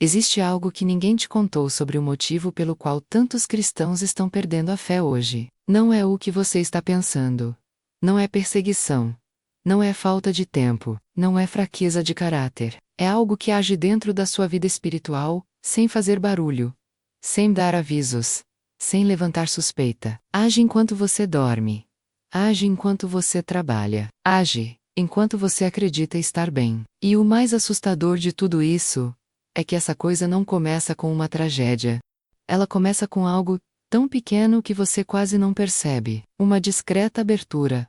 Existe algo que ninguém te contou sobre o motivo pelo qual tantos cristãos estão perdendo a fé hoje. Não é o que você está pensando. Não é perseguição. Não é falta de tempo. Não é fraqueza de caráter. É algo que age dentro da sua vida espiritual, sem fazer barulho, sem dar avisos, sem levantar suspeita. Age enquanto você dorme. Age enquanto você trabalha. Age enquanto você acredita estar bem. E o mais assustador de tudo isso é que essa coisa não começa com uma tragédia. Ela começa com algo tão pequeno que você quase não percebe. Uma discreta abertura.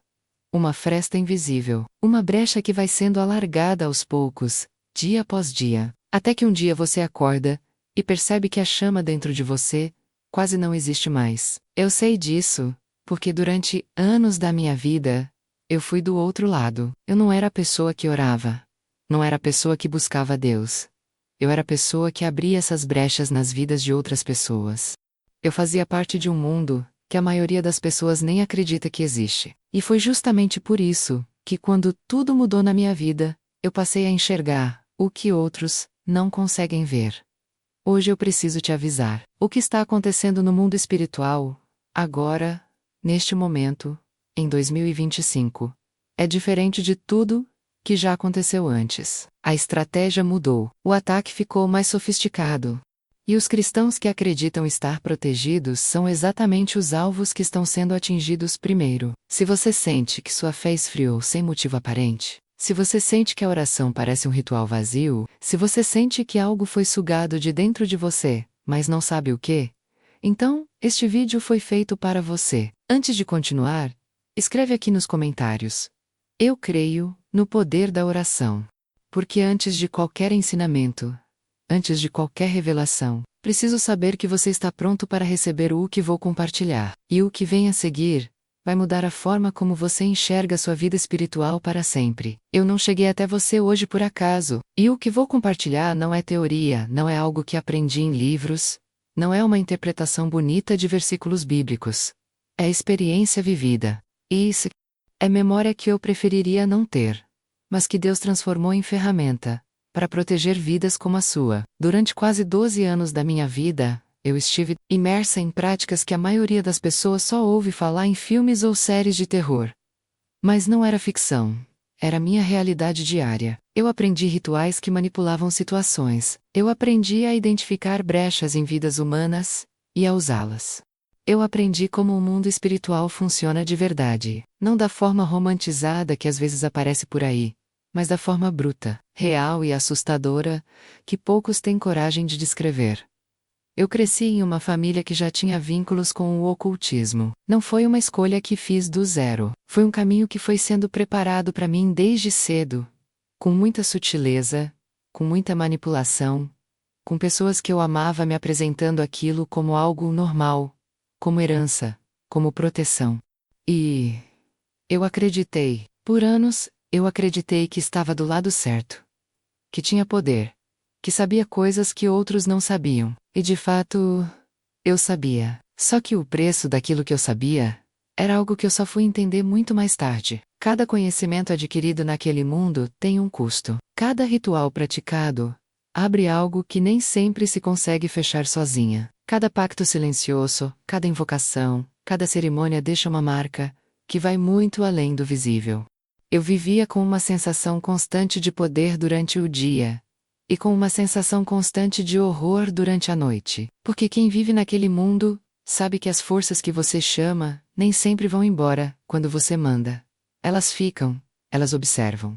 Uma fresta invisível. Uma brecha que vai sendo alargada aos poucos, dia após dia. Até que um dia você acorda e percebe que a chama dentro de você quase não existe mais. Eu sei disso, porque durante anos da minha vida, eu fui do outro lado. Eu não era a pessoa que orava. Não era a pessoa que buscava Deus. Eu era a pessoa que abria essas brechas nas vidas de outras pessoas. Eu fazia parte de um mundo que a maioria das pessoas nem acredita que existe. E foi justamente por isso que, quando tudo mudou na minha vida, eu passei a enxergar o que outros não conseguem ver. Hoje eu preciso te avisar. O que está acontecendo no mundo espiritual, agora, neste momento, em 2025, é diferente de tudo que já aconteceu antes. A estratégia mudou. O ataque ficou mais sofisticado. E os cristãos que acreditam estar protegidos são exatamente os alvos que estão sendo atingidos primeiro. Se você sente que sua fé esfriou sem motivo aparente, se você sente que a oração parece um ritual vazio, se você sente que algo foi sugado de dentro de você, mas não sabe o que, então, este vídeo foi feito para você. Antes de continuar, escreve aqui nos comentários: eu creio no poder da oração. Porque antes de qualquer ensinamento, antes de qualquer revelação, preciso saber que você está pronto para receber o que vou compartilhar. E o que vem a seguir vai mudar a forma como você enxerga sua vida espiritual para sempre. Eu não cheguei até você hoje por acaso, e o que vou compartilhar não é teoria, não é algo que aprendi em livros, não é uma interpretação bonita de versículos bíblicos. É experiência vivida. E isso é memória que eu preferiria não ter, mas que Deus transformou em ferramenta para proteger vidas como a sua. Durante quase 12 anos da minha vida, eu estive imersa em práticas que a maioria das pessoas só ouve falar em filmes ou séries de terror. Mas não era ficção. Era minha realidade diária. Eu aprendi rituais que manipulavam situações. Eu aprendi a identificar brechas em vidas humanas e a usá-las. Eu aprendi como o mundo espiritual funciona de verdade, não da forma romantizada que às vezes aparece por aí, mas da forma bruta, real e assustadora, que poucos têm coragem de descrever. Eu cresci em uma família que já tinha vínculos com o ocultismo. Não foi uma escolha que fiz do zero. Foi um caminho que foi sendo preparado para mim desde cedo, com muita sutileza, com muita manipulação, com pessoas que eu amava me apresentando aquilo como algo normal, como herança, como proteção. E eu acreditei. Por anos, eu acreditei que estava do lado certo, que tinha poder, que sabia coisas que outros não sabiam. E de fato, eu sabia. Só que o preço daquilo que eu sabia era algo que eu só fui entender muito mais tarde. Cada conhecimento adquirido naquele mundo tem um custo. Cada ritual praticado abre algo que nem sempre se consegue fechar sozinha. Cada pacto silencioso, cada invocação, cada cerimônia deixa uma marca que vai muito além do visível. Eu vivia com uma sensação constante de poder durante o dia e com uma sensação constante de horror durante a noite. Porque quem vive naquele mundo sabe que as forças que você chama nem sempre vão embora quando você manda. Elas ficam, elas observam.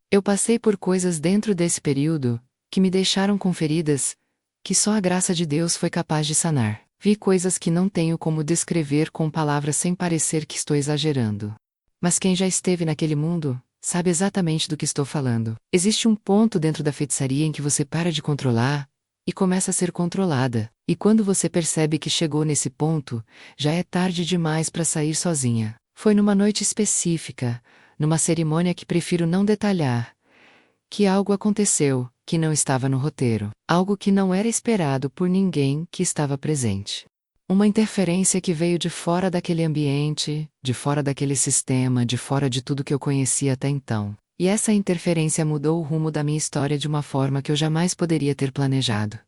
Eu passei por coisas dentro desse período que me deixaram com feridas que só a graça de Deus foi capaz de sanar. Vi coisas que não tenho como descrever com palavras sem parecer que estou exagerando. Mas quem já esteve naquele mundo sabe exatamente do que estou falando. Existe um ponto dentro da feitiçaria em que você para de controlar e começa a ser controlada. E quando você percebe que chegou nesse ponto, já é tarde demais para sair sozinha. Foi numa noite específica, numa cerimônia que prefiro não detalhar, que algo aconteceu que não estava no roteiro. Algo que não era esperado por ninguém que estava presente. Uma interferência que veio de fora daquele ambiente, de fora daquele sistema, de fora de tudo que eu conhecia até então. E essa interferência mudou o rumo da minha história de uma forma que eu jamais poderia ter planejado.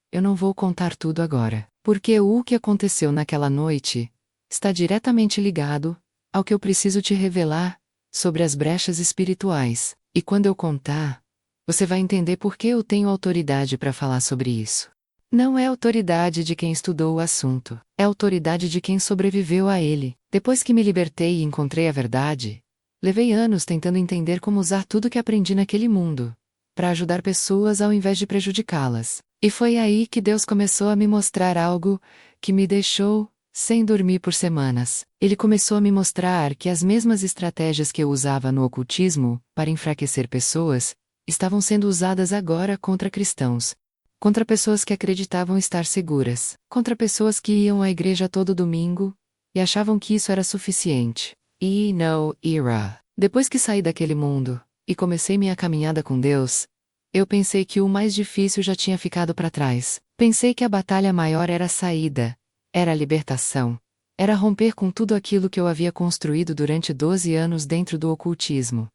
Eu não vou contar tudo agora, porque o que aconteceu naquela noite está diretamente ligado ao que eu preciso te revelar sobre as brechas espirituais. E quando eu contar, você vai entender por que eu tenho autoridade para falar sobre isso. Não é autoridade de quem estudou o assunto, é autoridade de quem sobreviveu a ele. Depois que me libertei e encontrei a verdade, levei anos tentando entender como usar tudo que aprendi naquele mundo para ajudar pessoas ao invés de prejudicá-las. E foi aí que Deus começou a me mostrar algo que me deixou sem dormir por semanas. Ele começou a me mostrar que as mesmas estratégias que eu usava no ocultismo para enfraquecer pessoas estavam sendo usadas agora contra cristãos. Contra pessoas que acreditavam estar seguras. Contra pessoas que iam à igreja todo domingo e achavam que isso era suficiente. E no era. Depois que saí daquele mundo e comecei minha caminhada com Deus, eu pensei que o mais difícil já tinha ficado para trás. Pensei que a batalha maior era a saída, era a libertação, era romper com tudo aquilo que eu havia construído durante 12 anos dentro do ocultismo.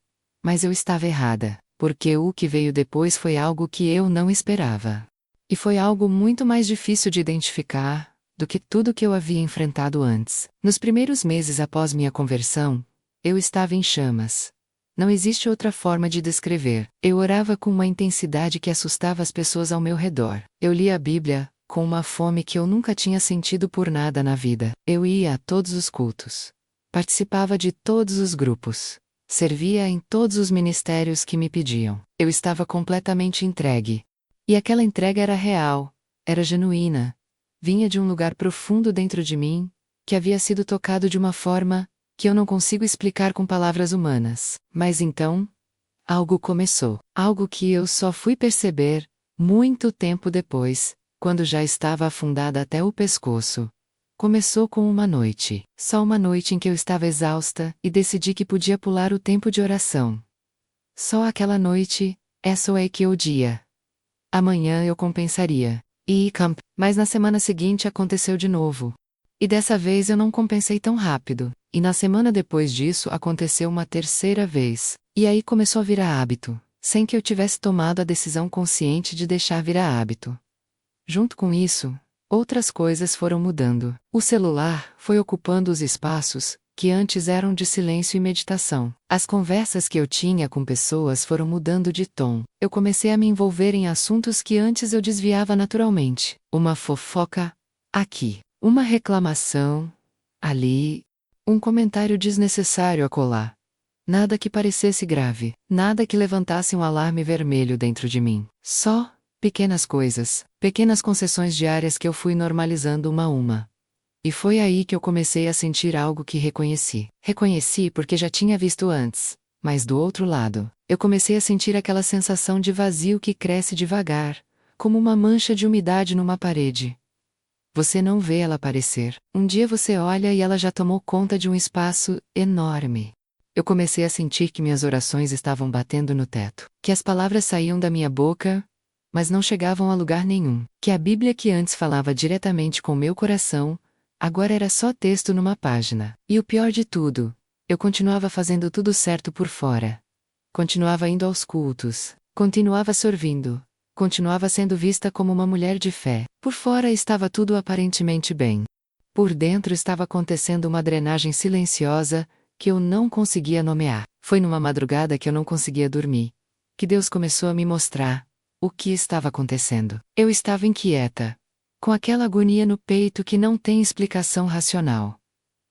Mas eu estava errada, porque o que veio depois foi algo que eu não esperava. E foi algo muito mais difícil de identificar do que tudo que eu havia enfrentado antes. Nos primeiros meses após minha conversão, eu estava em chamas. Não existe outra forma de descrever. Eu orava com uma intensidade que assustava as pessoas ao meu redor. Eu lia a Bíblia com uma fome que eu nunca tinha sentido por nada na vida. Eu ia a todos os cultos. Participava de todos os grupos. Servia em todos os ministérios que me pediam. Eu estava completamente entregue. E aquela entrega era real, era genuína. Vinha de um lugar profundo dentro de mim, que havia sido tocado de uma forma que eu não consigo explicar com palavras humanas. Mas então, algo começou. Algo que eu só fui perceber muito tempo depois, quando já estava afundada até o pescoço. Começou com uma noite. Só uma noite em que eu estava exausta e decidi que podia pular o tempo de oração. Só aquela noite, essa é que o dia. Amanhã eu compensaria. Mas na semana seguinte aconteceu de novo. E dessa vez eu não compensei tão rápido. E na semana depois disso aconteceu uma terceira vez. E aí começou a virar hábito, sem que eu tivesse tomado a decisão consciente de deixar virar hábito. Junto com isso, outras coisas foram mudando. O celular foi ocupando os espaços que antes eram de silêncio e meditação. As conversas que eu tinha com pessoas foram mudando de tom. Eu comecei a me envolver em assuntos que antes eu desviava naturalmente. Uma fofoca aqui, uma reclamação ali, um comentário desnecessário acolá. Nada que parecesse grave, nada que levantasse um alarme vermelho dentro de mim. Só pequenas coisas, pequenas concessões diárias que eu fui normalizando uma a uma. E foi aí que eu comecei a sentir algo que reconheci. Reconheci porque já tinha visto antes, mas do outro lado, eu comecei a sentir aquela sensação de vazio que cresce devagar, como uma mancha de umidade numa parede. Você não vê ela aparecer. Um dia você olha e ela já tomou conta de um espaço enorme. Eu comecei a sentir que minhas orações estavam batendo no teto, que as palavras saíam da minha boca, mas não chegavam a lugar nenhum, que a Bíblia que antes falava diretamente com meu coração, agora era só texto numa página. E o pior de tudo, eu continuava fazendo tudo certo por fora. Continuava indo aos cultos, continuava servindo, continuava sendo vista como uma mulher de fé. Por fora estava tudo aparentemente bem. Por dentro estava acontecendo uma drenagem silenciosa que eu não conseguia nomear. Foi numa madrugada que eu não conseguia dormir que Deus começou a me mostrar o que estava acontecendo. Eu estava inquieta, com aquela agonia no peito que não tem explicação racional.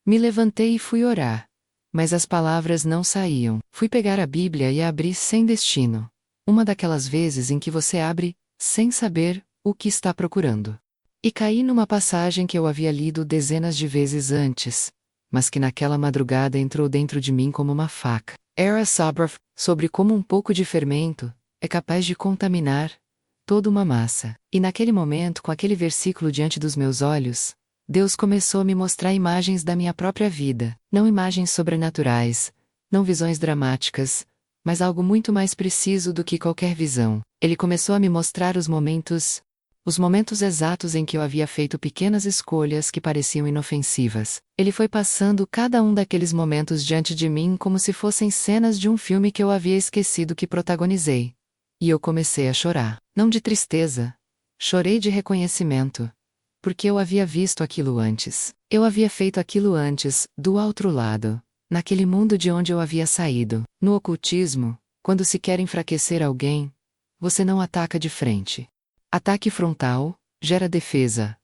Me levantei e fui orar, mas as palavras não saíam. Fui pegar a Bíblia e abri sem destino. Uma daquelas vezes em que você abre, sem saber, o que está procurando. E caí numa passagem que eu havia lido dezenas de vezes antes, mas que naquela madrugada entrou dentro de mim como uma faca. Era sobre como um pouco de fermento é capaz de contaminar toda uma massa. E naquele momento, com aquele versículo diante dos meus olhos, Deus começou a me mostrar imagens da minha própria vida. Não imagens sobrenaturais, não visões dramáticas, mas algo muito mais preciso do que qualquer visão. Ele começou a me mostrar os momentos Os momentos exatos em que eu havia feito pequenas escolhas que pareciam inofensivas. Ele foi passando cada um daqueles momentos diante de mim como se fossem cenas de um filme que eu havia esquecido que protagonizei. E eu comecei a chorar. Não de tristeza. Chorei de reconhecimento. Porque eu havia visto aquilo antes. Eu havia feito aquilo antes, do outro lado. Naquele mundo de onde eu havia saído. No ocultismo, quando se quer enfraquecer alguém, você não ataca de frente. Ataque frontal gera defesa,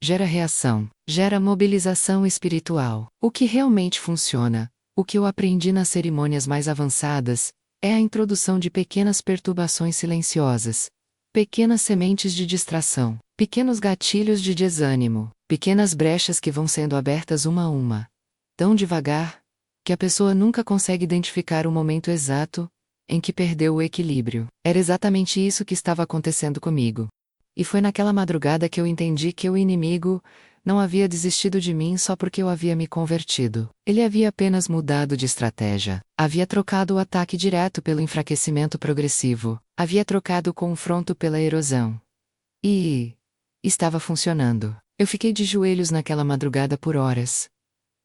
gera reação, gera mobilização espiritual. O que realmente funciona, o que eu aprendi nas cerimônias mais avançadas, é a introdução de pequenas perturbações silenciosas, pequenas sementes de distração, pequenos gatilhos de desânimo, pequenas brechas que vão sendo abertas uma a uma. Tão devagar, que a pessoa nunca consegue identificar o momento exato em que perdeu o equilíbrio. Era exatamente isso que estava acontecendo comigo. E foi naquela madrugada que eu entendi que o inimigo não havia desistido de mim só porque eu havia me convertido. Ele havia apenas mudado de estratégia. Havia trocado o ataque direto pelo enfraquecimento progressivo. Havia trocado o confronto pela erosão. E estava funcionando. Eu fiquei de joelhos naquela madrugada por horas.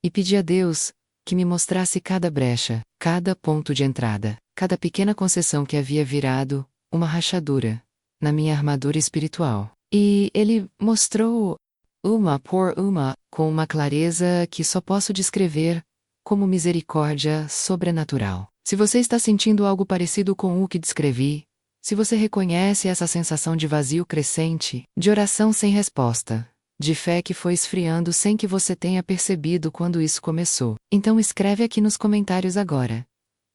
E pedi a Deus que me mostrasse cada brecha, cada ponto de entrada, cada pequena concessão que havia virado uma rachadura na minha armadura espiritual. E Ele mostrou uma por uma, com uma clareza que só posso descrever como misericórdia sobrenatural. Se você está sentindo algo parecido com o que descrevi, se você reconhece essa sensação de vazio crescente, de oração sem resposta, de fé que foi esfriando sem que você tenha percebido quando isso começou, então escreve aqui nos comentários agora: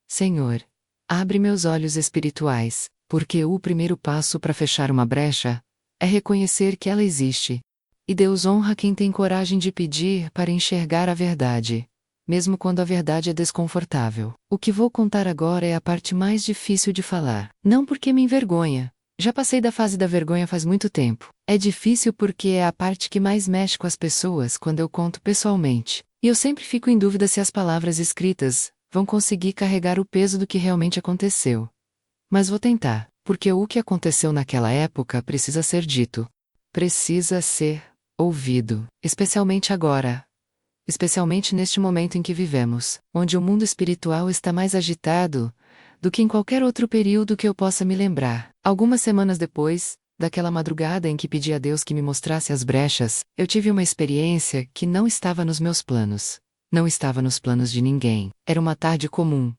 Senhor, abre meus olhos espirituais, porque o primeiro passo para fechar uma brecha é reconhecer que ela existe. E Deus honra quem tem coragem de pedir para enxergar a verdade, mesmo quando a verdade é desconfortável. O que vou contar agora é a parte mais difícil de falar. Não porque me envergonha. Já passei da fase da vergonha faz muito tempo. É difícil porque é a parte que mais mexe com as pessoas quando eu conto pessoalmente. E eu sempre fico em dúvida se as palavras escritas vão conseguir carregar o peso do que realmente aconteceu. Mas vou tentar, porque o que aconteceu naquela época precisa ser dito. Precisa ser ouvido, especialmente agora. Especialmente neste momento em que vivemos, onde o mundo espiritual está mais agitado do que em qualquer outro período que eu possa me lembrar. Algumas semanas depois, daquela madrugada em que pedi a Deus que me mostrasse as brechas, eu tive uma experiência que não estava nos meus planos. Não estava nos planos de ninguém. Era uma tarde comum.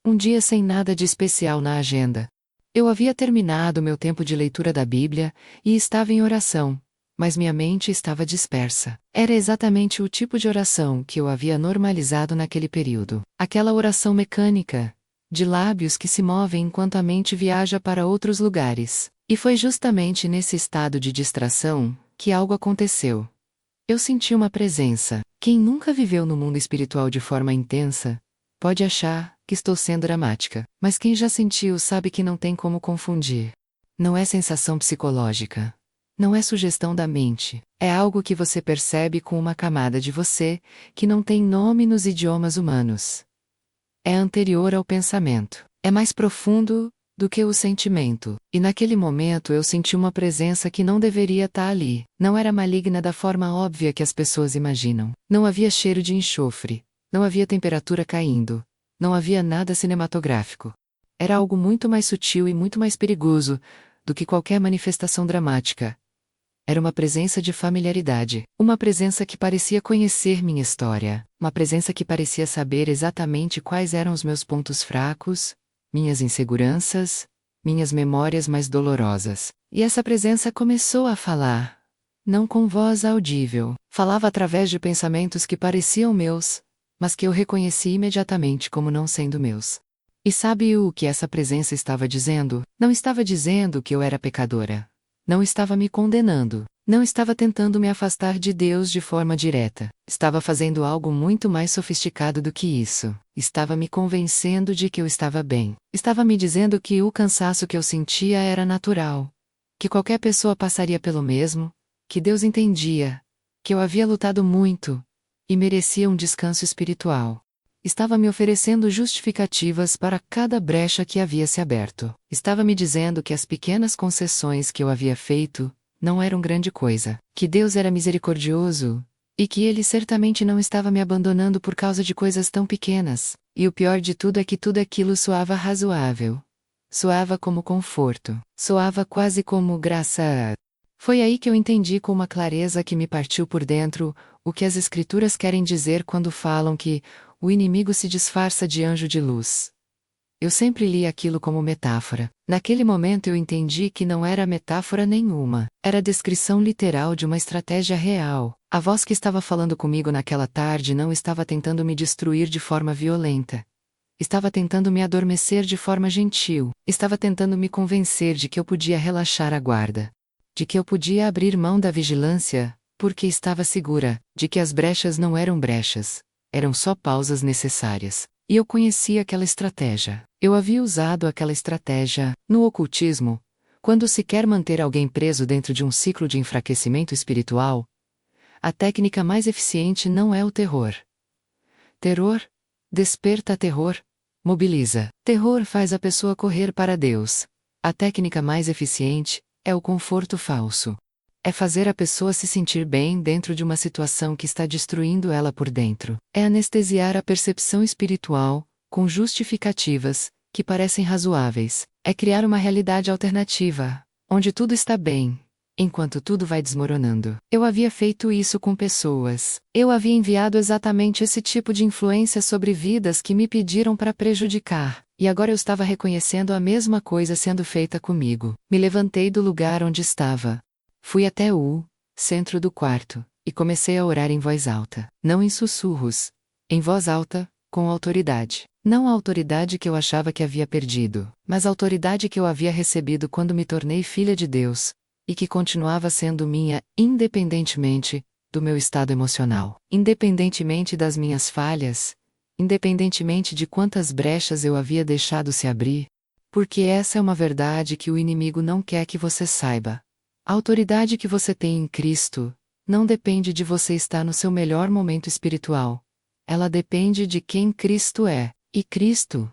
Um dia sem nada de especial na agenda. Eu havia terminado meu tempo de leitura da Bíblia e estava em oração, mas minha mente estava dispersa. Era exatamente o tipo de oração que eu havia normalizado naquele período. Aquela oração mecânica, de lábios que se movem enquanto a mente viaja para outros lugares. E foi justamente nesse estado de distração que algo aconteceu. Eu senti uma presença. Quem nunca viveu no mundo espiritual de forma intensa pode achar que estou sendo dramática, mas quem já sentiu sabe que não tem como confundir. Não é sensação psicológica. Não é sugestão da mente. É algo que você percebe com uma camada de você que não tem nome nos idiomas humanos. É anterior ao pensamento. É mais profundo do que o sentimento. E naquele momento eu senti uma presença que não deveria estar ali. Não era maligna da forma óbvia que as pessoas imaginam. Não havia cheiro de enxofre. Não havia temperatura caindo. Não havia nada cinematográfico. Era algo muito mais sutil e muito mais perigoso do que qualquer manifestação dramática. Era uma presença de familiaridade, uma presença que parecia conhecer minha história, uma presença que parecia saber exatamente quais eram os meus pontos fracos, minhas inseguranças, minhas memórias mais dolorosas. E essa presença começou a falar. Não com voz audível, falava através de pensamentos que pareciam meus, mas que eu reconheci imediatamente como não sendo meus. E sabe o que essa presença estava dizendo? Não estava dizendo que eu era pecadora. Não estava me condenando. Não estava tentando me afastar de Deus de forma direta. Estava fazendo algo muito mais sofisticado do que isso. Estava me convencendo de que eu estava bem. Estava me dizendo que o cansaço que eu sentia era natural. Que qualquer pessoa passaria pelo mesmo. Que Deus entendia. Que eu havia lutado muito. E merecia um descanso espiritual. Estava me oferecendo justificativas para cada brecha que havia se aberto. Estava me dizendo que as pequenas concessões que eu havia feito não eram grande coisa, que Deus era misericordioso, e que Ele certamente não estava me abandonando por causa de coisas tão pequenas, e o pior de tudo é que tudo aquilo soava razoável. Soava como conforto, soava quase como graça. Foi aí que eu entendi com uma clareza que me partiu por dentro, o que as Escrituras querem dizer quando falam que o inimigo se disfarça de anjo de luz. Eu sempre li aquilo como metáfora. Naquele momento eu entendi que não era metáfora nenhuma, era descrição literal de uma estratégia real. A voz que estava falando comigo naquela tarde não estava tentando me destruir de forma violenta. Estava tentando me adormecer de forma gentil, estava tentando me convencer de que eu podia relaxar a guarda. De que eu podia abrir mão da vigilância, porque estava segura, de que as brechas não eram brechas, eram só pausas necessárias. E eu conhecia aquela estratégia. Eu havia usado aquela estratégia, no ocultismo, quando se quer manter alguém preso dentro de um ciclo de enfraquecimento espiritual. A técnica mais eficiente não é o terror. Terror desperta terror, mobiliza. Terror faz a pessoa correr para Deus. A técnica mais eficiente é o conforto falso. É fazer a pessoa se sentir bem dentro de uma situação que está destruindo ela por dentro. É anestesiar a percepção espiritual, com justificativas, que parecem razoáveis. É criar uma realidade alternativa, onde tudo está bem, enquanto tudo vai desmoronando. Eu havia feito isso com pessoas. Eu havia enviado exatamente esse tipo de influência sobre vidas que me pediram para prejudicar. E agora eu estava reconhecendo a mesma coisa sendo feita comigo. Me levantei do lugar onde estava. Fui até o centro do quarto, e comecei a orar em voz alta. Não em sussurros. Em voz alta, com autoridade. Não a autoridade que eu achava que havia perdido, mas a autoridade que eu havia recebido quando me tornei filha de Deus, e que continuava sendo minha, independentemente do meu estado emocional, independentemente das minhas falhas, independentemente de quantas brechas eu havia deixado se abrir, porque essa é uma verdade que o inimigo não quer que você saiba. A autoridade que você tem em Cristo não depende de você estar no seu melhor momento espiritual. Ela depende de quem Cristo é, e Cristo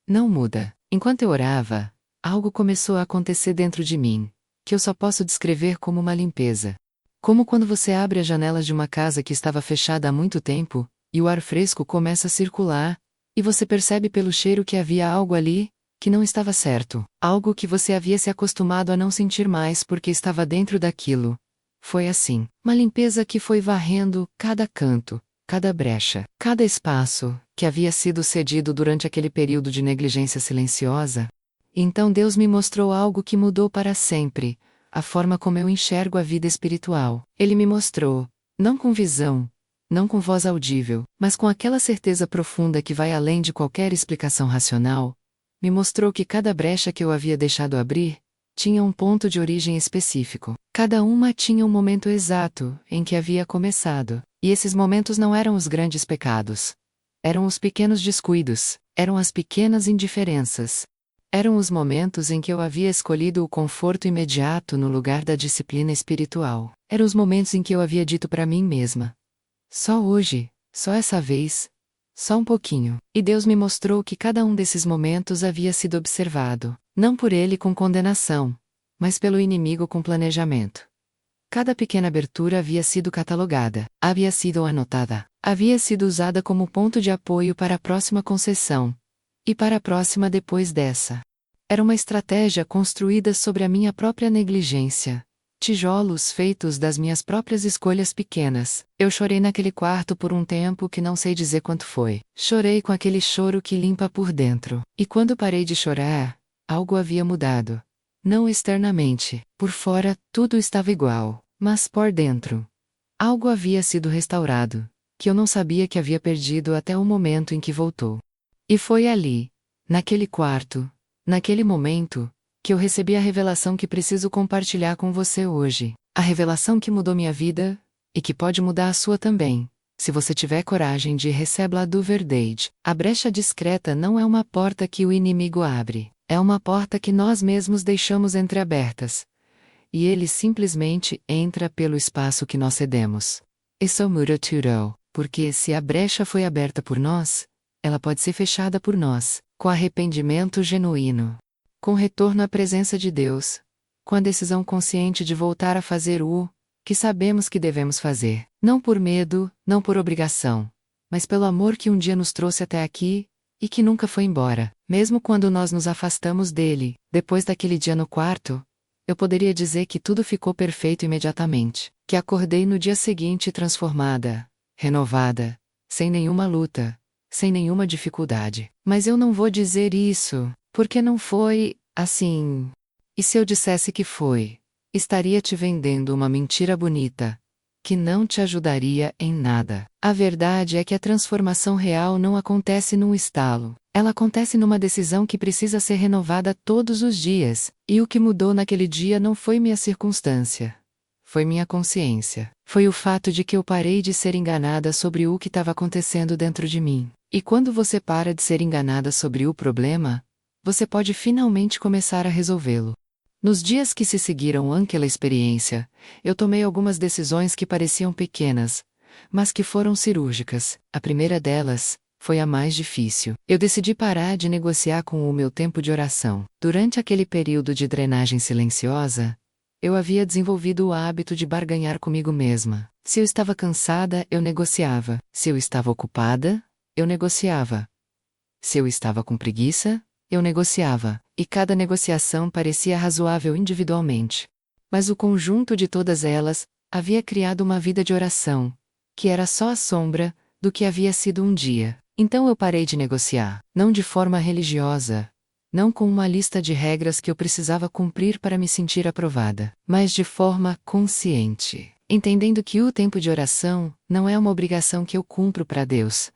não muda. Enquanto eu orava, algo começou a acontecer dentro de mim, que eu só posso descrever como uma limpeza. Como quando você abre as janelas de uma casa que estava fechada há muito tempo, e o ar fresco começa a circular, e você percebe pelo cheiro que havia algo ali que não estava certo, algo que você havia se acostumado a não sentir mais porque estava dentro daquilo. Foi assim, uma limpeza que foi varrendo cada canto, cada brecha, cada espaço, que havia sido cedido durante aquele período de negligência silenciosa. Então Deus me mostrou algo que mudou para sempre, a forma como eu enxergo a vida espiritual. Ele me mostrou, não com visão, não com voz audível, mas com aquela certeza profunda que vai além de qualquer explicação racional. Me mostrou que cada brecha que eu havia deixado abrir tinha um ponto de origem específico. Cada uma tinha um momento exato em que havia começado. E esses momentos não eram os grandes pecados. Eram os pequenos descuidos, eram as pequenas indiferenças. Eram os momentos em que eu havia escolhido o conforto imediato no lugar da disciplina espiritual. Eram os momentos em que eu havia dito para mim mesma: só hoje, só essa vez, só um pouquinho. E Deus me mostrou que cada um desses momentos havia sido observado, não por Ele com condenação, mas pelo inimigo com planejamento. Cada pequena abertura havia sido catalogada, havia sido anotada, havia sido usada como ponto de apoio para a próxima concessão, e para a próxima depois dessa. Era uma estratégia construída sobre a minha própria negligência. Tijolos feitos das minhas próprias escolhas pequenas. Eu chorei naquele quarto por um tempo que não sei dizer quanto foi. Chorei com aquele choro que limpa por dentro. E quando parei de chorar, algo havia mudado. Não externamente. Por fora, tudo estava igual. Mas por dentro, algo havia sido restaurado, que eu não sabia que havia perdido até o momento em que voltou. E foi ali, naquele quarto, naquele momento, que eu recebi a revelação que preciso compartilhar com você hoje. A revelação que mudou minha vida, e que pode mudar a sua também, se você tiver coragem de receber-la do verdade. A brecha discreta não é uma porta que o inimigo abre, é uma porta que nós mesmos deixamos entreabertas. E ele simplesmente entra pelo espaço que nós cedemos. Isso muda tudo, porque se a brecha foi aberta por nós, ela pode ser fechada por nós, com arrependimento genuíno. Com retorno à presença de Deus, com a decisão consciente de voltar a fazer o que sabemos que devemos fazer, não por medo, não por obrigação, mas pelo amor que um dia nos trouxe até aqui e que nunca foi embora. Mesmo quando nós nos afastamos dele, depois daquele dia no quarto, eu poderia dizer que tudo ficou perfeito imediatamente, que acordei no dia seguinte transformada, renovada, sem nenhuma luta, sem nenhuma dificuldade. Mas eu não vou dizer isso, porque não foi assim. E se eu dissesse que foi, estaria te vendendo uma mentira bonita, que não te ajudaria em nada. A verdade é que a transformação real não acontece num estalo. Ela acontece numa decisão que precisa ser renovada todos os dias, e o que mudou naquele dia não foi minha circunstância. Foi minha consciência. Foi o fato de que eu parei de ser enganada sobre o que estava acontecendo dentro de mim. E quando você para de ser enganada sobre o problema, você pode finalmente começar a resolvê-lo. Nos dias que se seguiram àquela experiência, eu tomei algumas decisões que pareciam pequenas, mas que foram cirúrgicas. A primeira delas foi a mais difícil. Eu decidi parar de negociar com o meu tempo de oração. Durante aquele período de drenagem silenciosa, eu havia desenvolvido o hábito de barganhar comigo mesma. Se eu estava cansada, eu negociava. Se eu estava ocupada, eu negociava. Se eu estava com preguiça, eu negociava, e cada negociação parecia razoável individualmente. Mas o conjunto de todas elas havia criado uma vida de oração, que era só a sombra do que havia sido um dia. Então eu parei de negociar, não de forma religiosa, não com uma lista de regras que eu precisava cumprir para me sentir aprovada, mas de forma consciente, entendendo que o tempo de oração não é uma obrigação que eu cumpro para Deus.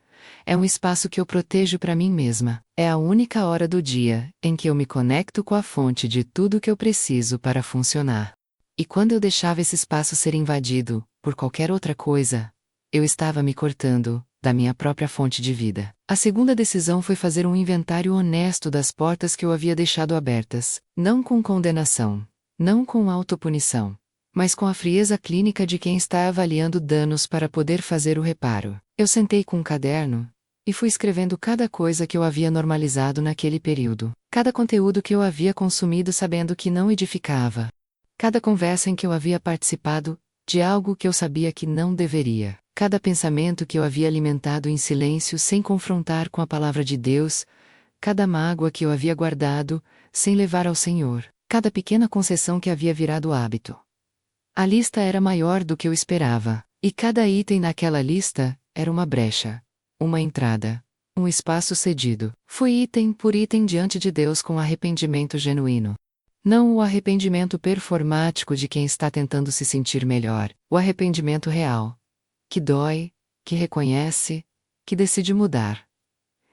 É um espaço que eu protejo para mim mesma. É a única hora do dia em que eu me conecto com a fonte de tudo que eu preciso para funcionar. E quando eu deixava esse espaço ser invadido por qualquer outra coisa, eu estava me cortando da minha própria fonte de vida. A segunda decisão foi fazer um inventário honesto das portas que eu havia deixado abertas, não com condenação, não com autopunição, mas com a frieza clínica de quem está avaliando danos para poder fazer o reparo. Eu sentei com um caderno e fui escrevendo cada coisa que eu havia normalizado naquele período, cada conteúdo que eu havia consumido sabendo que não edificava, cada conversa em que eu havia participado de algo que eu sabia que não deveria, cada pensamento que eu havia alimentado em silêncio sem confrontar com a palavra de Deus, cada mágoa que eu havia guardado sem levar ao Senhor, cada pequena concessão que havia virado hábito. A lista era maior do que eu esperava, e cada item naquela lista era uma brecha, uma entrada, um espaço cedido. Fui item por item diante de Deus com arrependimento genuíno. Não o arrependimento performático de quem está tentando se sentir melhor, o arrependimento real, que dói, que reconhece, que decide mudar.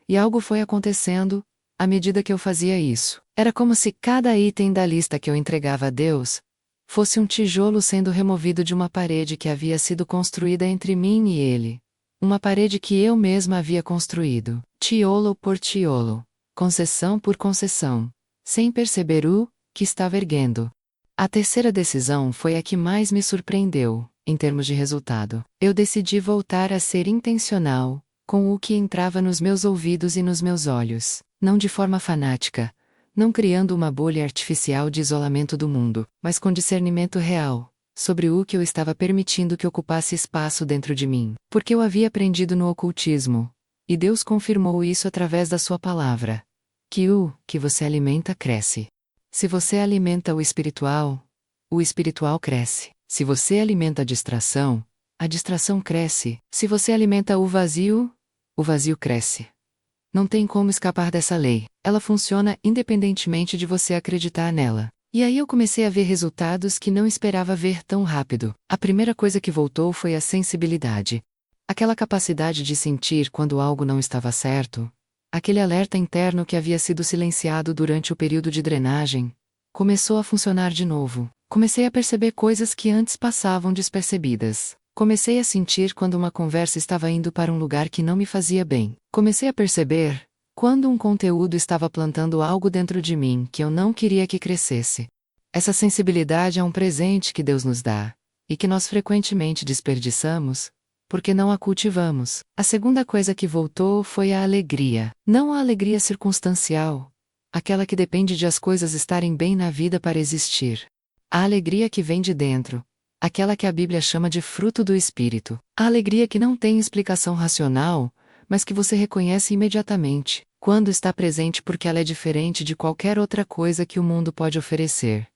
E algo foi acontecendo à medida que eu fazia isso. Era como se cada item da lista que eu entregava a Deus fosse um tijolo sendo removido de uma parede que havia sido construída entre mim e ele. Uma parede que eu mesma havia construído, tiolo por tiolo, concessão por concessão, sem perceber o que estava erguendo. A terceira decisão foi a que mais me surpreendeu, em termos de resultado. Eu decidi voltar a ser intencional com o que entrava nos meus ouvidos e nos meus olhos, não de forma fanática, não criando uma bolha artificial de isolamento do mundo, mas com discernimento real sobre o que eu estava permitindo que ocupasse espaço dentro de mim, porque eu havia aprendido no ocultismo, e Deus confirmou isso através da sua palavra, que o que você alimenta cresce. Se você alimenta o espiritual cresce. Se você alimenta a distração cresce. Se você alimenta o vazio cresce. Não tem como escapar dessa lei. Ela funciona independentemente de você acreditar nela. E aí eu comecei a ver resultados que não esperava ver tão rápido. A primeira coisa que voltou foi a sensibilidade. Aquela capacidade de sentir quando algo não estava certo, aquele alerta interno que havia sido silenciado durante o período de drenagem, começou a funcionar de novo. Comecei a perceber coisas que antes passavam despercebidas. Comecei a sentir quando uma conversa estava indo para um lugar que não me fazia bem. Comecei a perceber quando um conteúdo estava plantando algo dentro de mim que eu não queria que crescesse. Essa sensibilidade é um presente que Deus nos dá, e que nós frequentemente desperdiçamos, porque não a cultivamos. A segunda coisa que voltou foi a alegria. Não a alegria circunstancial, aquela que depende de as coisas estarem bem na vida para existir. A alegria que vem de dentro. Aquela que a Bíblia chama de fruto do Espírito. A alegria que não tem explicação racional, mas que você reconhece imediatamente, quando está presente porque ela é diferente de qualquer outra coisa que o mundo pode oferecer.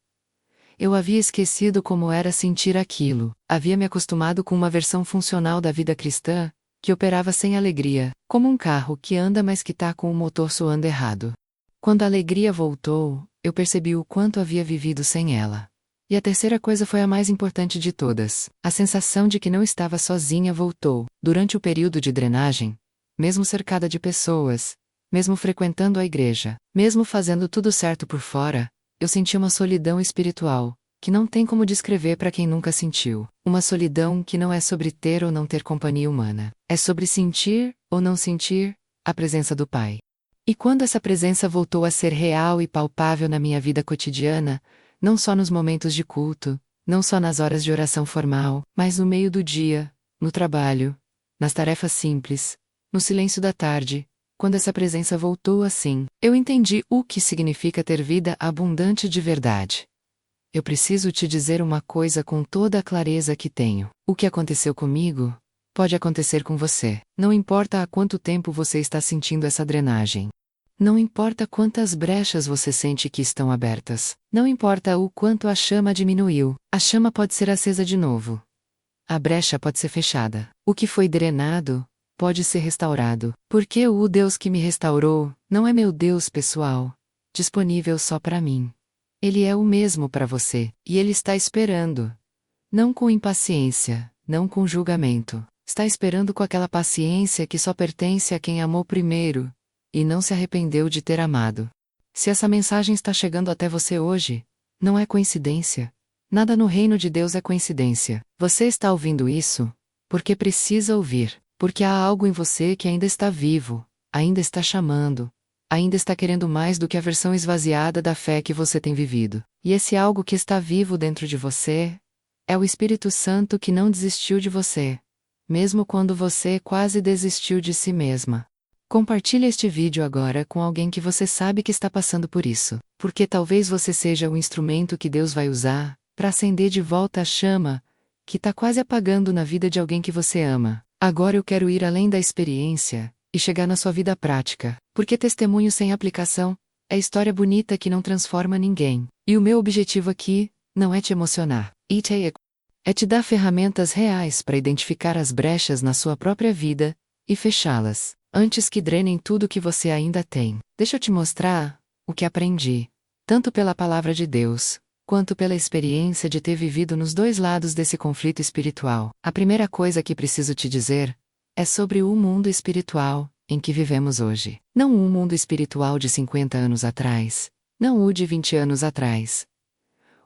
Eu havia esquecido como era sentir aquilo, havia me acostumado com uma versão funcional da vida cristã, que operava sem alegria, como um carro que anda mas que está com o motor soando errado. Quando a alegria voltou, eu percebi o quanto havia vivido sem ela. E a terceira coisa foi a mais importante de todas. A sensação de que não estava sozinha voltou. Durante o período de drenagem, mesmo cercada de pessoas, mesmo frequentando a igreja, mesmo fazendo tudo certo por fora, eu senti uma solidão espiritual, que não tem como descrever para quem nunca sentiu. Uma solidão que não é sobre ter ou não ter companhia humana. É sobre sentir, ou não sentir, a presença do Pai. E quando essa presença voltou a ser real e palpável na minha vida cotidiana, não só nos momentos de culto, não só nas horas de oração formal, mas no meio do dia, no trabalho, nas tarefas simples, no silêncio da tarde, quando essa presença voltou assim, eu entendi o que significa ter vida abundante de verdade. Eu preciso te dizer uma coisa com toda a clareza que tenho. O que aconteceu comigo, pode acontecer com você. Não importa há quanto tempo você está sentindo essa drenagem. Não importa quantas brechas você sente que estão abertas. Não importa o quanto a chama diminuiu. A chama pode ser acesa de novo. A brecha pode ser fechada. O que foi drenado, pode ser restaurado. Porque o Deus que me restaurou, não é meu Deus pessoal, disponível só para mim. Ele é o mesmo para você, e Ele está esperando. Não com impaciência, não com julgamento. Está esperando com aquela paciência que só pertence a quem amou primeiro, e não se arrependeu de ter amado. Se essa mensagem está chegando até você hoje, não é coincidência. Nada no reino de Deus é coincidência. Você está ouvindo isso porque precisa ouvir, porque há algo em você que ainda está vivo, ainda está chamando, ainda está querendo mais do que a versão esvaziada da fé que você tem vivido. E esse algo que está vivo dentro de você é o Espírito Santo que não desistiu de você, mesmo quando você quase desistiu de si mesma. Compartilhe este vídeo agora com alguém que você sabe que está passando por isso, porque talvez você seja o instrumento que Deus vai usar para acender de volta a chama que está quase apagando na vida de alguém que você ama. Agora eu quero ir além da experiência e chegar na sua vida prática, porque testemunho sem aplicação é história bonita que não transforma ninguém. E o meu objetivo aqui não é te emocionar, é te dar ferramentas reais para identificar as brechas na sua própria vida e fechá-las, antes que drenem tudo que você ainda tem. Deixa eu te mostrar o que aprendi, tanto pela palavra de Deus, quanto pela experiência de ter vivido nos dois lados desse conflito espiritual. A primeira coisa que preciso te dizer é sobre o mundo espiritual em que vivemos hoje. Não um mundo espiritual de 50 anos atrás, não o de 20 anos atrás.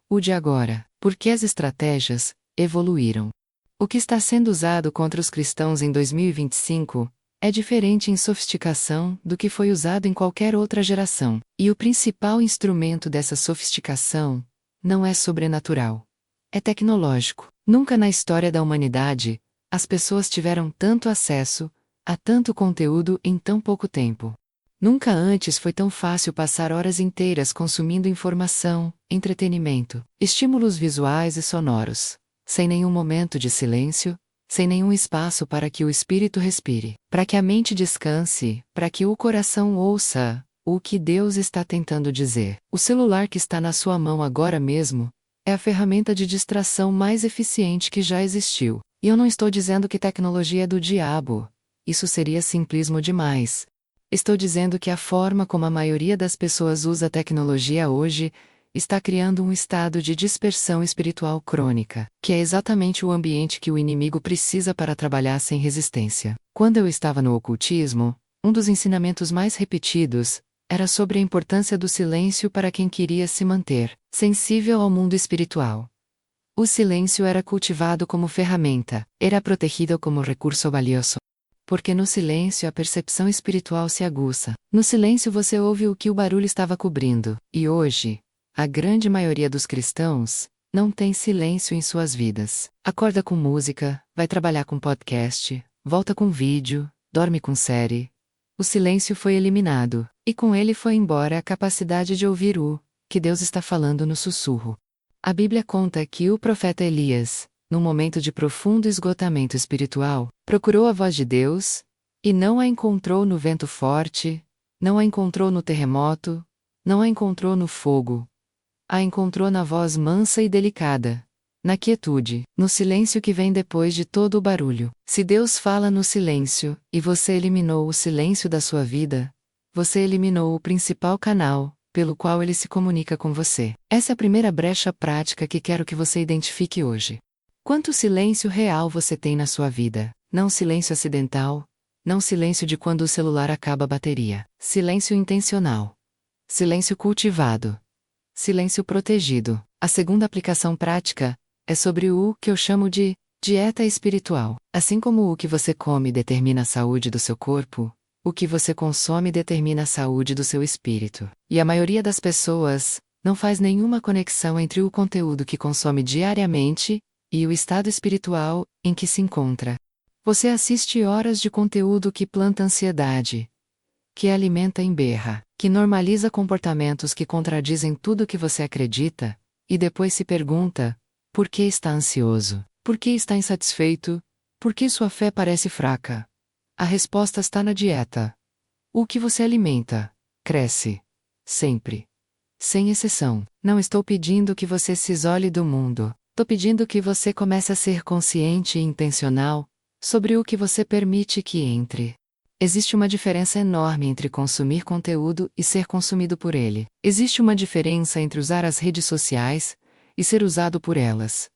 O de agora, porque as estratégias evoluíram. O que está sendo usado contra os cristãos em 2025 é diferente em sofisticação do que foi usado em qualquer outra geração. E o principal instrumento dessa sofisticação não é sobrenatural. É tecnológico. Nunca na história da humanidade, as pessoas tiveram tanto acesso a tanto conteúdo em tão pouco tempo. Nunca antes foi tão fácil passar horas inteiras consumindo informação, entretenimento, estímulos visuais e sonoros, sem nenhum momento de silêncio, sem nenhum espaço para que o espírito respire, para que a mente descanse, para que o coração ouça o que Deus está tentando dizer. O celular que está na sua mão agora mesmo é a ferramenta de distração mais eficiente que já existiu. E eu não estou dizendo que tecnologia é do diabo. Isso seria simplismo demais. Estou dizendo que a forma como a maioria das pessoas usa a tecnologia hoje está criando um estado de dispersão espiritual crônica, que é exatamente o ambiente que o inimigo precisa para trabalhar sem resistência. Quando eu estava no ocultismo, um dos ensinamentos mais repetidos era sobre a importância do silêncio para quem queria se manter sensível ao mundo espiritual. O silêncio era cultivado como ferramenta, era protegido como recurso valioso. Porque no silêncio a percepção espiritual se aguça. No silêncio você ouve o que o barulho estava cobrindo. E hoje, a grande maioria dos cristãos não tem silêncio em suas vidas. Acorda com música, vai trabalhar com podcast, volta com vídeo, dorme com série. O silêncio foi eliminado, e com ele foi embora a capacidade de ouvir o que Deus está falando no sussurro. A Bíblia conta que o profeta Elias, num momento de profundo esgotamento espiritual, procurou a voz de Deus, e não a encontrou no vento forte, não a encontrou no terremoto, não a encontrou no fogo. A encontrou na voz mansa e delicada, na quietude, no silêncio que vem depois de todo o barulho. Se Deus fala no silêncio, e você eliminou o silêncio da sua vida, você eliminou o principal canal pelo qual ele se comunica com você. Essa é a primeira brecha prática que quero que você identifique hoje. Quanto silêncio real você tem na sua vida? Não silêncio acidental, não silêncio de quando o celular acaba a bateria. Silêncio intencional. Silêncio cultivado. Silêncio protegido. A segunda aplicação prática é sobre o que eu chamo de dieta espiritual. Assim como o que você come determina a saúde do seu corpo, o que você consome determina a saúde do seu espírito. E a maioria das pessoas não faz nenhuma conexão entre o conteúdo que consome diariamente e o estado espiritual em que se encontra. Você assiste horas de conteúdo que planta ansiedade, que alimenta emberra, que normaliza comportamentos que contradizem tudo que você acredita, e depois se pergunta: por que está ansioso? Por que está insatisfeito? Por que sua fé parece fraca? A resposta está na dieta. O que você alimenta, cresce. Sempre. Sem exceção. Não estou pedindo que você se isole do mundo. Estou pedindo que você comece a ser consciente e intencional sobre o que você permite que entre. Existe uma diferença enorme entre consumir conteúdo e ser consumido por ele. Existe uma diferença entre usar as redes sociais e ser usado por elas.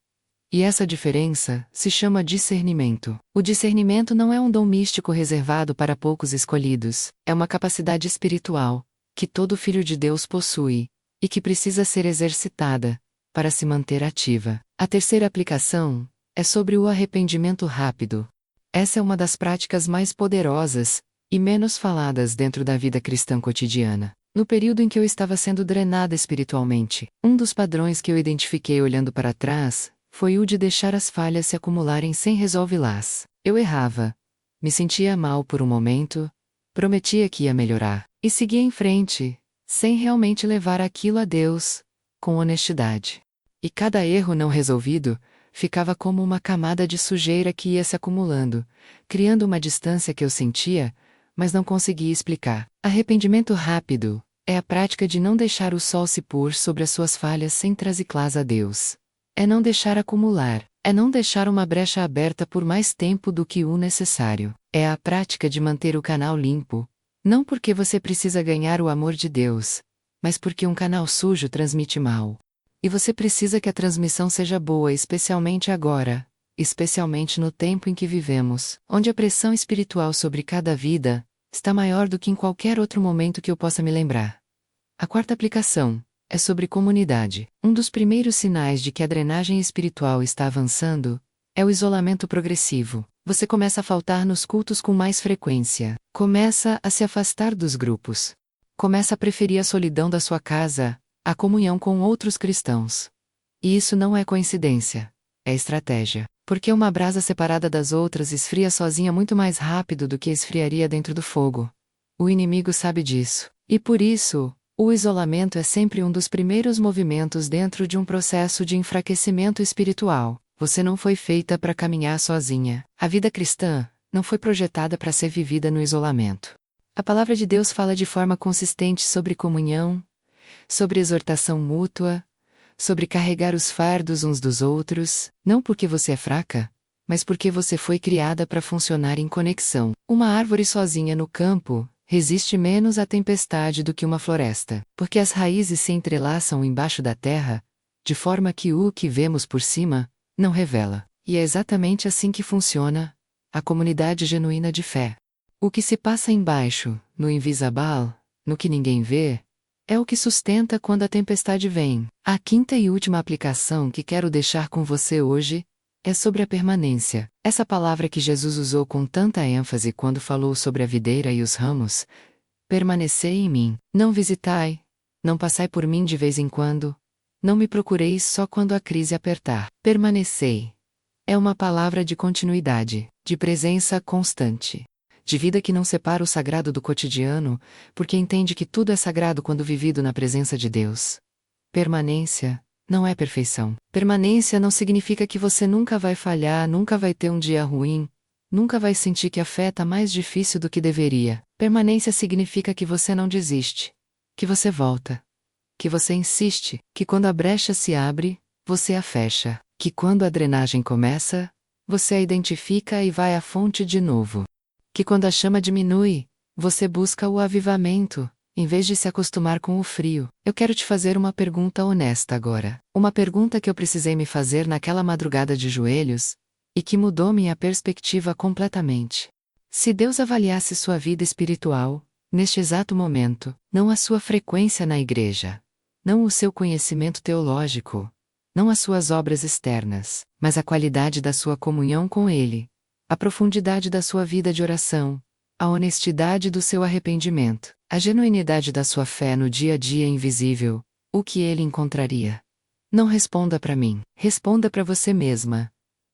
E essa diferença se chama discernimento. O discernimento não é um dom místico reservado para poucos escolhidos, é uma capacidade espiritual que todo filho de Deus possui e que precisa ser exercitada para se manter ativa. A terceira aplicação é sobre o arrependimento rápido. Essa é uma das práticas mais poderosas e menos faladas dentro da vida cristã cotidiana. No período em que eu estava sendo drenada espiritualmente, um dos padrões que eu identifiquei olhando para trás foi o de deixar as falhas se acumularem sem resolvê-las. Eu errava, me sentia mal por um momento, prometia que ia melhorar, e seguia em frente, sem realmente levar aquilo a Deus, com honestidade. E cada erro não resolvido ficava como uma camada de sujeira que ia se acumulando, criando uma distância que eu sentia, mas não conseguia explicar. Arrependimento rápido é a prática de não deixar o sol se pôr sobre as suas falhas sem trazê-las a Deus. É não deixar acumular, é não deixar uma brecha aberta por mais tempo do que o necessário. É a prática de manter o canal limpo, não porque você precisa ganhar o amor de Deus, mas porque um canal sujo transmite mal. E você precisa que a transmissão seja boa, especialmente agora, especialmente no tempo em que vivemos, onde a pressão espiritual sobre cada vida está maior do que em qualquer outro momento que eu possa me lembrar. A quarta aplicação é sobre comunidade. Um dos primeiros sinais de que a drenagem espiritual está avançando é o isolamento progressivo. Você começa a faltar nos cultos com mais frequência, começa a se afastar dos grupos, começa a preferir a solidão da sua casa à comunhão com outros cristãos. E isso não é coincidência, é estratégia. Porque uma brasa separada das outras esfria sozinha muito mais rápido do que esfriaria dentro do fogo. O inimigo sabe disso. E por isso, o isolamento é sempre um dos primeiros movimentos dentro de um processo de enfraquecimento espiritual. Você não foi feita para caminhar sozinha. A vida cristã não foi projetada para ser vivida no isolamento. A palavra de Deus fala de forma consistente sobre comunhão, sobre exortação mútua, sobre carregar os fardos uns dos outros, não porque você é fraca, mas porque você foi criada para funcionar em conexão. Uma árvore sozinha no campo resiste menos à tempestade do que uma floresta, porque as raízes se entrelaçam embaixo da terra, de forma que o que vemos por cima não revela. E é exatamente assim que funciona a comunidade genuína de fé. O que se passa embaixo, no invisível, no que ninguém vê, é o que sustenta quando a tempestade vem. A quinta e última aplicação que quero deixar com você hoje é sobre a permanência. Essa palavra que Jesus usou com tanta ênfase quando falou sobre a videira e os ramos. Permanecei em mim. Não visitai, não passai por mim de vez em quando, não me procureis só quando a crise apertar. Permanecei. É uma palavra de continuidade, de presença constante, de vida que não separa o sagrado do cotidiano, porque entende que tudo é sagrado quando vivido na presença de Deus. Permanência não é perfeição. Permanência não significa que você nunca vai falhar, nunca vai ter um dia ruim, nunca vai sentir que a fé está mais difícil do que deveria. Permanência significa que você não desiste, que você volta, que você insiste, que quando a brecha se abre, você a fecha, que quando a drenagem começa, você a identifica e vai à fonte de novo. Que quando a chama diminui, você busca o avivamento, em vez de se acostumar com o frio. Eu quero te fazer uma pergunta honesta agora. Uma pergunta que eu precisei me fazer naquela madrugada de joelhos, e que mudou minha perspectiva completamente. Se Deus avaliasse sua vida espiritual, neste exato momento, não a sua frequência na igreja, não o seu conhecimento teológico, não as suas obras externas, mas a qualidade da sua comunhão com Ele, a profundidade da sua vida de oração, a honestidade do seu arrependimento, a genuinidade da sua fé no dia a dia invisível, o que Ele encontraria? Não responda para mim, responda para você mesma.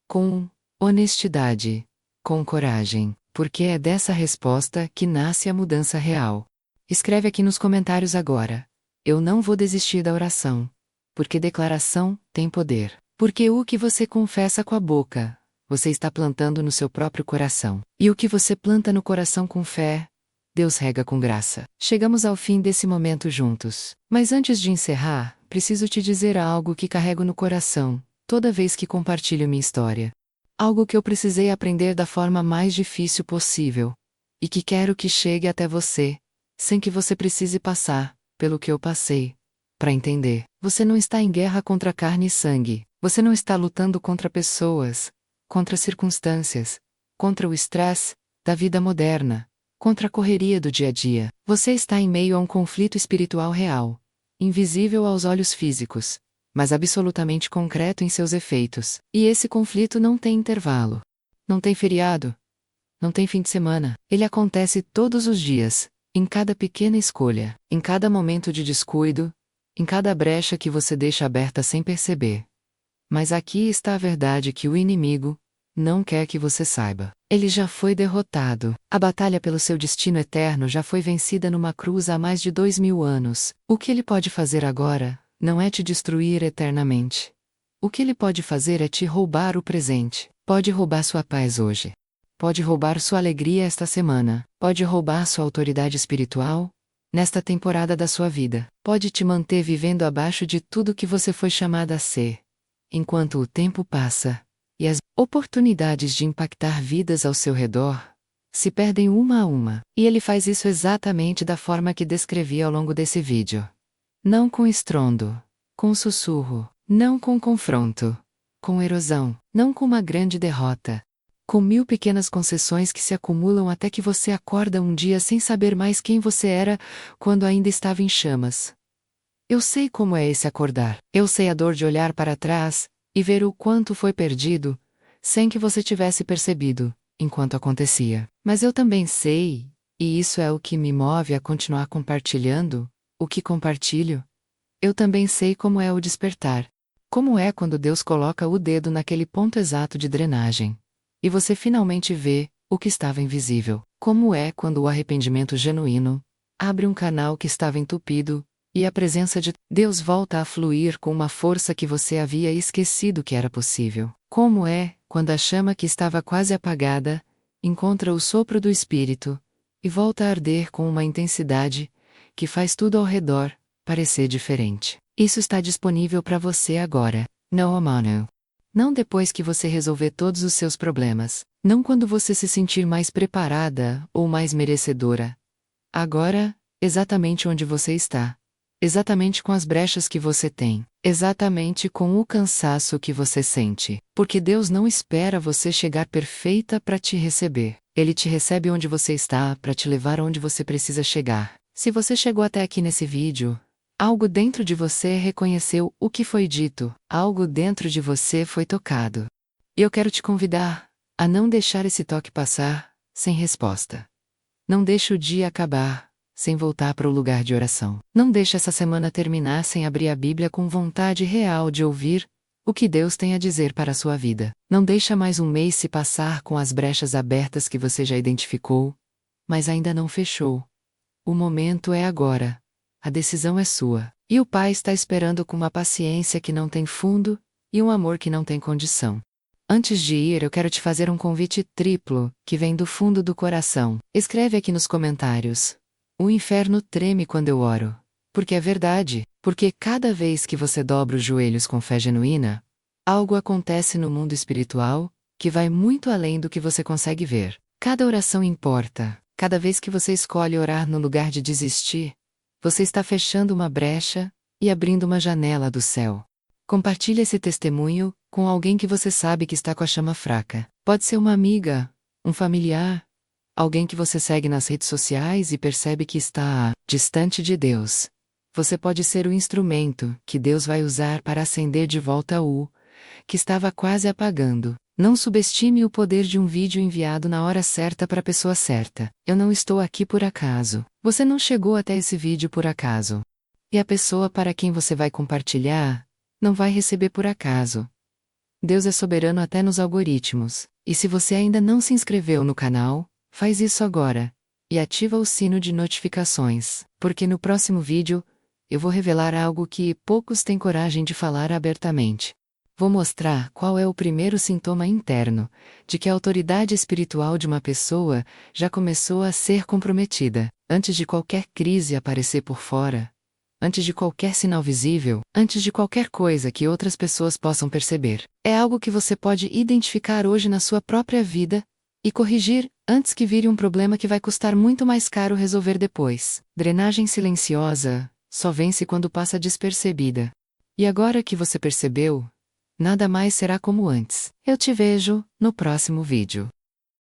Com honestidade, com coragem, porque é dessa resposta que nasce a mudança real. Escreve aqui nos comentários agora. Eu não vou desistir da oração. Porque declaração tem poder. Porque o que você confessa com a boca, você está plantando no seu próprio coração. E o que você planta no coração com fé, Deus rega com graça. Chegamos ao fim desse momento juntos. Mas antes de encerrar, preciso te dizer algo que carrego no coração, toda vez que compartilho minha história. Algo que eu precisei aprender da forma mais difícil possível. E que quero que chegue até você, sem que você precise passar pelo que eu passei. Para entender, você não está em guerra contra carne e sangue. Você não está lutando contra pessoas, contra circunstâncias, contra o estresse da vida moderna, contra a correria do dia a dia. Você está em meio a um conflito espiritual real, invisível aos olhos físicos, mas absolutamente concreto em seus efeitos. E esse conflito não tem intervalo. Não tem feriado. Não tem fim de semana. Ele acontece todos os dias, em cada pequena escolha, em cada momento de descuido, em cada brecha que você deixa aberta sem perceber. Mas aqui está a verdade que o inimigo não quer que você saiba. Ele já foi derrotado. A batalha pelo seu destino eterno já foi vencida numa cruz há mais de 2000 anos. O que ele pode fazer agora não é te destruir eternamente. O que ele pode fazer é te roubar o presente. Pode roubar sua paz hoje. Pode roubar sua alegria esta semana. Pode roubar sua autoridade espiritual nesta temporada da sua vida. Pode te manter vivendo abaixo de tudo que você foi chamada a ser. Enquanto o tempo passa, e as oportunidades de impactar vidas ao seu redor se perdem uma a uma. E ele faz isso exatamente da forma que descrevi ao longo desse vídeo. Não com estrondo, com sussurro, não com confronto, com erosão, não com uma grande derrota. Com 1000 pequenas concessões que se acumulam até que você acorda um dia sem saber mais quem você era quando ainda estava em chamas. Eu sei como é esse acordar. Eu sei a dor de olhar para trás e ver o quanto foi perdido, sem que você tivesse percebido, enquanto acontecia. Mas eu também sei, e isso é o que me move a continuar compartilhando o que compartilho. Eu também sei como é o despertar. Como é quando Deus coloca o dedo naquele ponto exato de drenagem. E você finalmente vê o que estava invisível. Como é quando o arrependimento genuíno abre um canal que estava entupido, e a presença de Deus volta a fluir com uma força que você havia esquecido que era possível. Como é quando a chama que estava quase apagada encontra o sopro do Espírito e volta a arder com uma intensidade que faz tudo ao redor parecer diferente. Isso está disponível para você agora. No mano. Não depois que você resolver todos os seus problemas. Não quando você se sentir mais preparada ou mais merecedora. Agora, exatamente onde você está. Exatamente com as brechas que você tem. Exatamente com o cansaço que você sente. Porque Deus não espera você chegar perfeita para te receber. Ele te recebe onde você está para te levar onde você precisa chegar. Se você chegou até aqui nesse vídeo, algo dentro de você reconheceu o que foi dito, algo dentro de você foi tocado. E eu quero te convidar a não deixar esse toque passar sem resposta. Não deixe o dia acabar sem voltar para o lugar de oração. Não deixe essa semana terminar sem abrir a Bíblia com vontade real de ouvir o que Deus tem a dizer para a sua vida. Não deixe mais um mês se passar com as brechas abertas que você já identificou, mas ainda não fechou. O momento é agora. A decisão é sua. E o Pai está esperando com uma paciência que não tem fundo e um amor que não tem condição. Antes de ir, eu quero te fazer um convite triplo, que vem do fundo do coração. Escreve aqui nos comentários: o inferno treme quando eu oro. Porque é verdade, porque cada vez que você dobra os joelhos com fé genuína, algo acontece no mundo espiritual que vai muito além do que você consegue ver. Cada oração importa. Cada vez que você escolhe orar no lugar de desistir, você está fechando uma brecha e abrindo uma janela do céu. Compartilhe esse testemunho com alguém que você sabe que está com a chama fraca. Pode ser uma amiga, um familiar, alguém que você segue nas redes sociais e percebe que está distante de Deus. Você pode ser o instrumento que Deus vai usar para acender de volta o que estava quase apagando. Não subestime o poder de um vídeo enviado na hora certa para a pessoa certa. Eu não estou aqui por acaso. Você não chegou até esse vídeo por acaso. E a pessoa para quem você vai compartilhar não vai receber por acaso. Deus é soberano até nos algoritmos. E se você ainda não se inscreveu no canal, faz isso agora. E ativa o sino de notificações, porque no próximo vídeo, eu vou revelar algo que poucos têm coragem de falar abertamente. Vou mostrar qual é o primeiro sintoma interno de que a autoridade espiritual de uma pessoa já começou a ser comprometida, antes de qualquer crise aparecer por fora, antes de qualquer sinal visível, antes de qualquer coisa que outras pessoas possam perceber. É algo que você pode identificar hoje na sua própria vida e corrigir antes que vire um problema que vai custar muito mais caro resolver depois. Drenagem silenciosa só vence quando passa despercebida. E agora que você percebeu, nada mais será como antes. Eu te vejo no próximo vídeo.